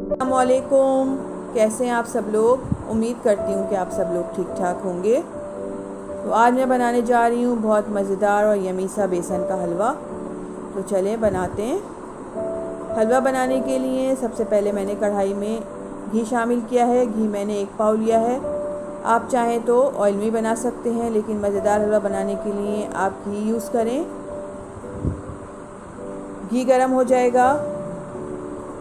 अस्सलामुअलैकुम। कैसे हैं आप सब लोग? उम्मीद करती हूँ कि आप सब लोग ठीक ठाक होंगे। तो आज मैं बनाने जा रही हूँ बहुत मज़ेदार और यमी सा बेसन का हलवा। तो चलें बनाते हैं। हलवा बनाने के लिए सबसे पहले मैंने कढ़ाई में घी शामिल किया है। घी मैंने 1 पाव लिया है। आप चाहें तो ऑयल में बना सकते हैं, लेकिन मज़ेदार हलवा बनाने के लिए आप घी यूज़ करें। घी गर्म हो जाएगा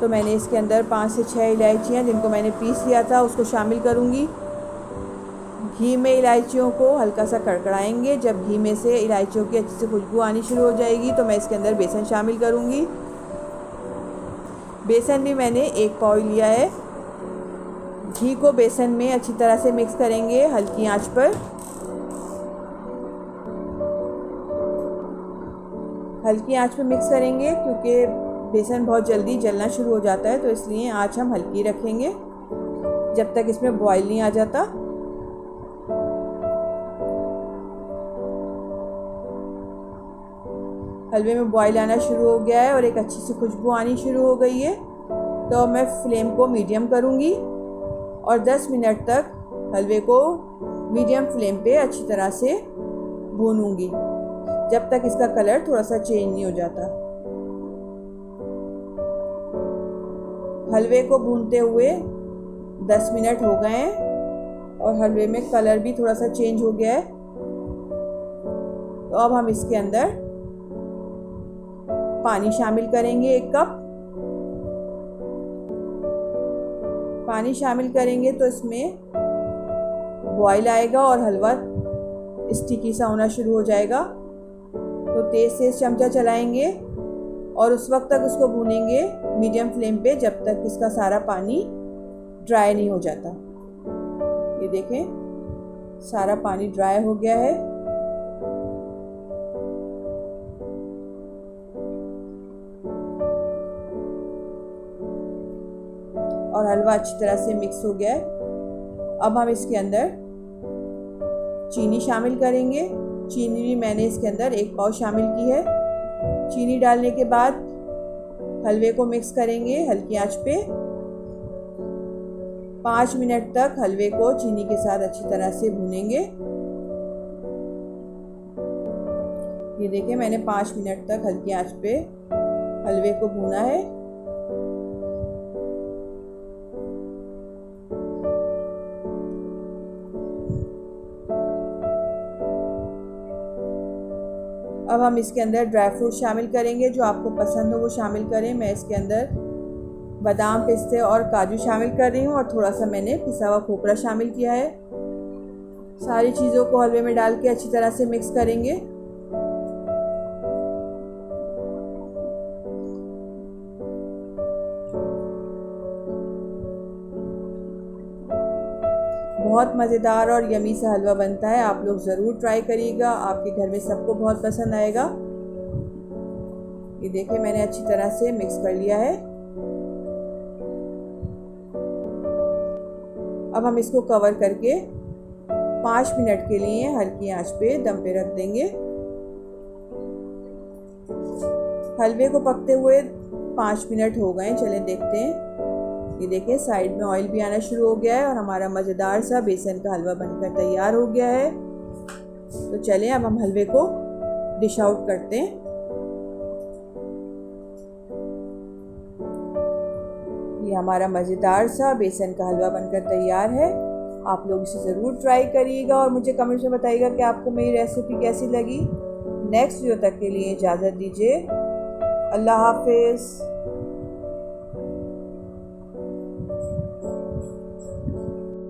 तो मैंने इसके अंदर 5 से 6 इलायचियाँ जिनको मैंने पीस लिया था उसको शामिल करूँगी। घी में इलायचियों को हल्का सा कड़कड़ाएंगे। जब घी में से इलायचियों की अच्छी से खुशबू आनी शुरू हो जाएगी तो मैं इसके अंदर बेसन शामिल करूँगी। बेसन भी मैंने 1 पाव लिया है। घी को बेसन में अच्छी तरह से मिक्स करेंगे हल्की आंच पर। हल्की आंच पर मिक्स करेंगे क्योंकि बेसन बहुत जल्दी जलना शुरू हो जाता है, तो इसलिए आंच हम हल्की रखेंगे जब तक इसमें बॉयल नहीं आ जाता। हलवे में बॉयल आना शुरू हो गया है और एक अच्छी सी खुशबू आनी शुरू हो गई है। तो मैं फ्लेम को मीडियम करूँगी और 10 मिनट तक हलवे को मीडियम फ्लेम पे अच्छी तरह से भूनूंगी जब तक इसका कलर थोड़ा सा चेंज नहीं हो जाता। हलवे को भूनते हुए 10 मिनट हो गए हैं और हलवे में कलर भी थोड़ा सा चेंज हो गया है। तो अब हम इसके अंदर पानी शामिल करेंगे। 1 कप पानी शामिल करेंगे तो इसमें बॉयल आएगा और हलवा स्टिकी सा होना शुरू हो जाएगा। तो तेज़ से चमचा चलाएंगे और उस वक्त तक उसको भूनेंगे मीडियम फ्लेम पे जब तक इसका सारा पानी ड्राई नहीं हो जाता। ये देखें, सारा पानी ड्राई हो गया है। और हलवा अच्छी तरह से मिक्स हो गया है। अब हम इसके अंदर चीनी शामिल करेंगे। चीनी भी मैंने इसके अंदर 1 पाव शामिल की है। चीनी डालने के बाद हलवे को मिक्स करेंगे हल्की आंच पे। 5 मिनट तक हलवे को चीनी के साथ अच्छी तरह से भूनेंगे। ये देखिए, मैंने 5 मिनट तक हल्की आंच पे हलवे को भूना है। अब हम इसके अंदर ड्राई फ्रूट शामिल करेंगे। जो आपको पसंद हो वो शामिल करें। मैं इसके अंदर बादाम, पिस्ते और काजू शामिल कर रही हूँ और थोड़ा सा मैंने पिसा हुआ खोपरा शामिल किया है। सारी चीज़ों को हलवे में डाल के अच्छी तरह से मिक्स करेंगे। बहुत मज़ेदार और यमी सा हलवा बनता है। आप लोग ज़रूर ट्राई करिएगा, आपके घर में सबको बहुत पसंद आएगा। ये देखिए, मैंने अच्छी तरह से मिक्स कर लिया है। अब हम इसको कवर करके 5 मिनट के लिए हल्की आंच पे दम पे रख देंगे। हलवे को पकते हुए 5 मिनट हो गए। चलें देखते हैं। ये देखिए, साइड में ऑयल भी आना शुरू हो गया है और हमारा मज़ेदार सा बेसन का हलवा बनकर तैयार हो गया है। तो चलें अब हम हलवे को डिश आउट करते हैं। ये हमारा मज़ेदार सा बेसन का हलवा बनकर तैयार है। आप लोग इसे ज़रूर ट्राई करिएगा और मुझे कमेंट्स में बताइएगा कि आपको मेरी रेसिपी कैसी लगी। नेक्स्ट वीडियो तक के लिए इजाज़त दीजिए। अल्लाह हाफिज़।